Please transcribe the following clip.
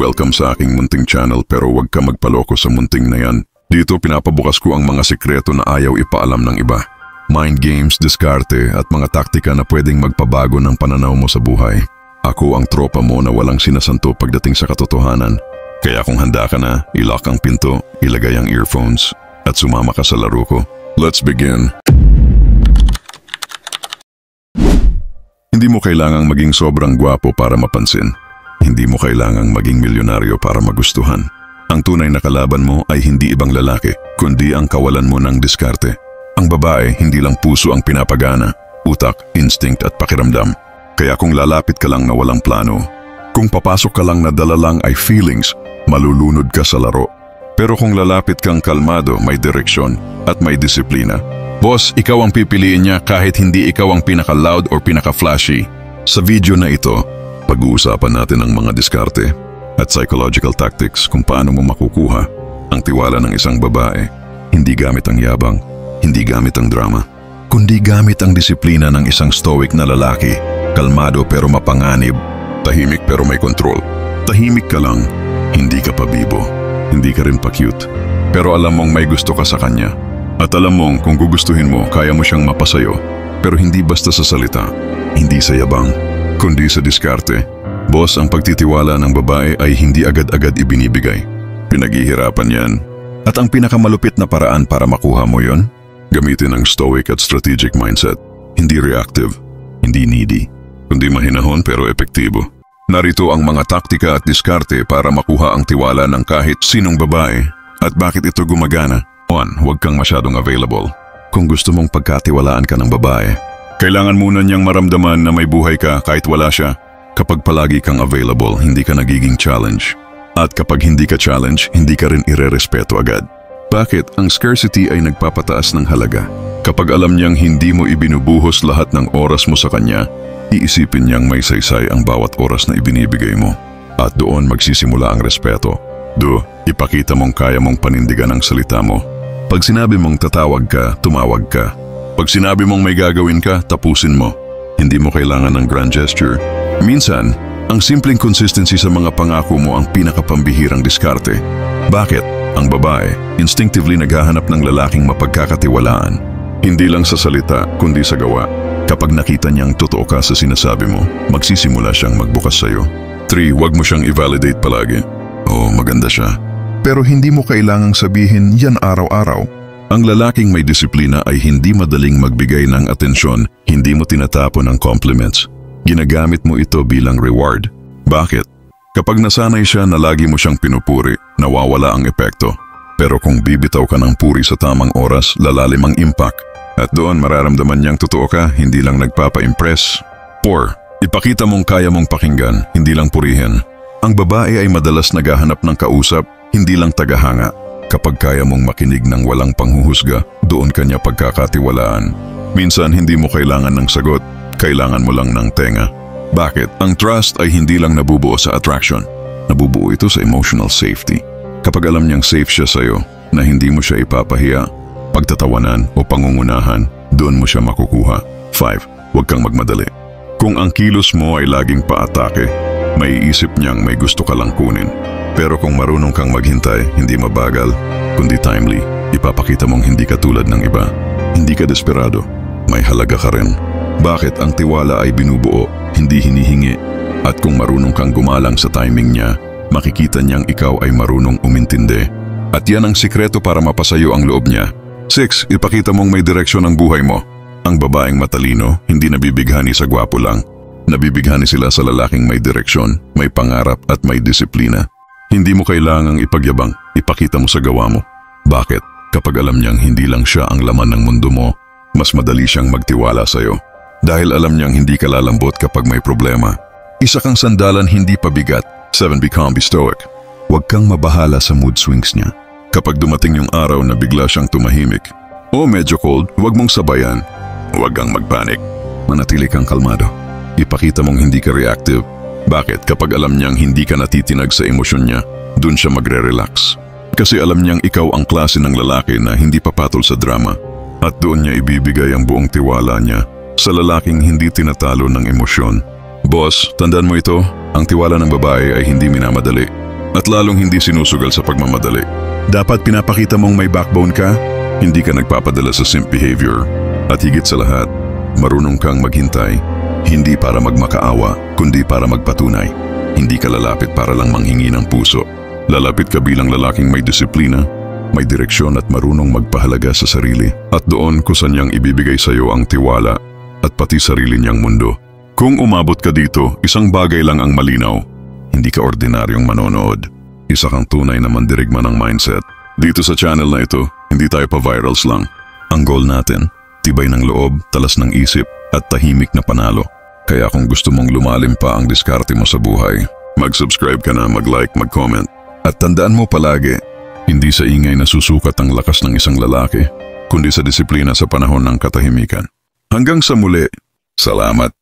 Welcome sa aking munting channel pero huwag ka magpaloko sa munting na yan. Dito pinapabukas ko ang mga sikreto na ayaw ipaalam ng iba. Mind games, diskarte at mga taktika na pwedeng magpabago ng pananaw mo sa buhay. Ako ang tropa mo na walang sinasanto pagdating sa katotohanan. Kaya kung handa ka na, ilock ang pinto, ilagay ang earphones at sumama ka sa laro ko. Let's begin! Hindi mo kailangang maging sobrang gwapo para mapansin. Hindi mo kailangang maging milyonaryo para magustuhan. Ang tunay na kalaban mo ay hindi ibang lalaki, kundi ang kawalan mo ng diskarte. Ang babae, hindi lang puso ang pinapagana, utak, instinct at pakiramdam. Kaya kung lalapit ka lang na walang plano, kung papasok ka lang na dala lang ay feelings, malulunod ka sa laro. Pero kung lalapit kang kalmado, may direksyon at may disiplina, boss, ikaw ang pipiliin niya kahit hindi ikaw ang pinaka-loud or pinaka-flashy. Sa video na ito, pag-uusapan natin ang mga diskarte at psychological tactics kung paano mo makukuha ang tiwala ng isang babae. Hindi gamit ang yabang, hindi gamit ang drama, kundi gamit ang disiplina ng isang stoic na lalaki. Kalmado pero mapanganib, tahimik pero may kontrol. Tahimik ka lang, hindi ka pa bibo, hindi ka rin pa cute. Pero alam mong may gusto ka sa kanya. At alam mong kung gugustuhin mo, kaya mo siyang mapasayo. Pero hindi basta sa salita, hindi sa yabang, kundi sa diskarte. Boss, ang pagtitiwala ng babae ay hindi agad-agad ibinibigay. Pinaghihirapan yan. At ang pinakamalupit na paraan para makuha mo yon, gamitin ang stoic at strategic mindset. Hindi reactive, hindi needy, kundi mahinahon pero epektibo. Narito ang mga taktika at diskarte para makuha ang tiwala ng kahit sinong babae. At bakit ito gumagana? 1. Huwag kang masyadong available. Kung gusto mong pagkatiwalaan ka ng babae, kailangan muna niyang maramdaman na may buhay ka kahit wala siya. Kapag palagi kang available, hindi ka nagiging challenge. At kapag hindi ka challenge, hindi ka rin irerespeto agad. Bakit? Ang scarcity ay nagpapataas ng halaga. Kapag alam niyang hindi mo ibinubuhos lahat ng oras mo sa kanya, iisipin niyang may saysay ang bawat oras na ibinibigay mo. At doon magsisimula ang respeto. Ipakita mong kaya mong panindigan ang salita mo. Pag sinabi mong tatawag ka, tumawag ka. Pag sinabi mong may gagawin ka, tapusin mo. Hindi mo kailangan ng grand gesture. Minsan, ang simpleng consistency sa mga pangako mo ang pinakapambihirang diskarte. Bakit? Ang babae, instinctively naghahanap ng lalaking mapagkakatiwalaan. Hindi lang sa salita, kundi sa gawa. Kapag nakita niyang totoo ka sa sinasabi mo, magsisimula siyang magbukas sa'yo. 3. Huwag mo siyang i-validate palagi. Maganda siya. Pero hindi mo kailangang sabihin yan araw-araw. Ang lalaking may disiplina ay hindi madaling magbigay ng atensyon, hindi mo tinatapon ng compliments. Ginagamit mo ito bilang reward. Bakit? Kapag nasanay siya na lagi mo siyang pinupuri, nawawala ang epekto. Pero kung bibitaw ka ng puri sa tamang oras, lalalim ang impact. At doon mararamdaman niyang totoo ka, hindi lang nagpapa-impress. 4. Ipakita mong kaya mong pakinggan, hindi lang purihin. Ang babae ay madalas naghahanap ng kausap, hindi lang tagahanga. Kapag kaya mong makinig ng walang panghuhusga, doon kanya pagkakatiwalaan. Minsan hindi mo kailangan ng sagot, kailangan mo lang ng tenga. Bakit? Ang trust ay hindi lang nabubuo sa attraction. Nabubuo ito sa emotional safety. Kapag alam niyang safe siya sa'yo, na hindi mo siya ipapahiya, pagtatawanan o pangungunahan, doon mo siya makukuha. 5. Huwag kang magmadali. Kung ang kilos mo ay laging paatake, maiisip niyang may gusto ka lang kunin. Pero kung marunong kang maghintay, hindi mabagal, kundi timely, ipapakita mong hindi ka tulad ng iba. Hindi ka desperado, may halaga ka rin. Bakit? Ang tiwala ay binubuo, hindi hinihingi. At kung marunong kang gumalang sa timing niya, makikita niyang ikaw ay marunong umintindi. At yan ang sikreto para mapasayo ang loob niya. 6. Ipakita mong may direksyon ang buhay mo. Ang babaeng matalino, hindi nabibighani sa gwapo lang. Nabibighani sila sa lalaking may direksyon, may pangarap at may disiplina. Hindi mo kailangang ipagyabang, ipakita mo sa gawa mo. Bakit? Kapag alam niyang hindi lang siya ang laman ng mundo mo, mas madali siyang magtiwala sa'yo. Dahil alam niyang hindi ka lalambot kapag may problema. Isa kang sandalan, hindi pabigat. 7. Become stoic. Huwag kang mabahala sa mood swings niya. Kapag dumating yung araw na bigla siyang tumahimik, medyo cold, huwag mong sabayan. Huwag kang magpanik. Manatili kang kalmado. Ipakita mong hindi ka reactive. Bakit? Kapag alam niyang hindi ka natitinag sa emosyon niya, dun siya magre-relax. Kasi alam niyang ikaw ang klase ng lalaki na hindi papatol sa drama. At doon niya ibibigay ang buong tiwala niya sa lalaking hindi tinatalo ng emosyon. Boss, tandaan mo ito, ang tiwala ng babae ay hindi minamadali. at lalong hindi sinusugal sa pagmamadali. Dapat pinapakita mong may backbone ka, hindi ka nagpapadala sa simp behavior. At higit sa lahat, marunong kang maghintay, hindi para magmakaawa, kundi para magpatunay. Hindi ka lalapit para lang manghingi ng puso. Lalapit ka bilang lalaking may disiplina, may direksyon at marunong magpahalaga sa sarili. At doon kusa niyang ibibigay sa iyo ang tiwala at pati sarili niyang mundo. Kung umabot ka dito, isang bagay lang ang malinaw. Hindi ka ordinaryong manonood. Isa kang tunay na mandirigma ng mindset. Dito sa channel na ito, hindi tayo pa-virals lang. Ang goal natin, tibay ng loob, talas ng isip at tahimik na panalo. Kaya kung gusto mong lumalim pa ang diskarte mo sa buhay, mag-subscribe ka na, mag-like, mag-comment. At tandaan mo palagi, hindi sa ingay nasusukat ang lakas ng isang lalaki, kundi sa disiplina sa panahon ng katahimikan. Hanggang sa muli, salamat.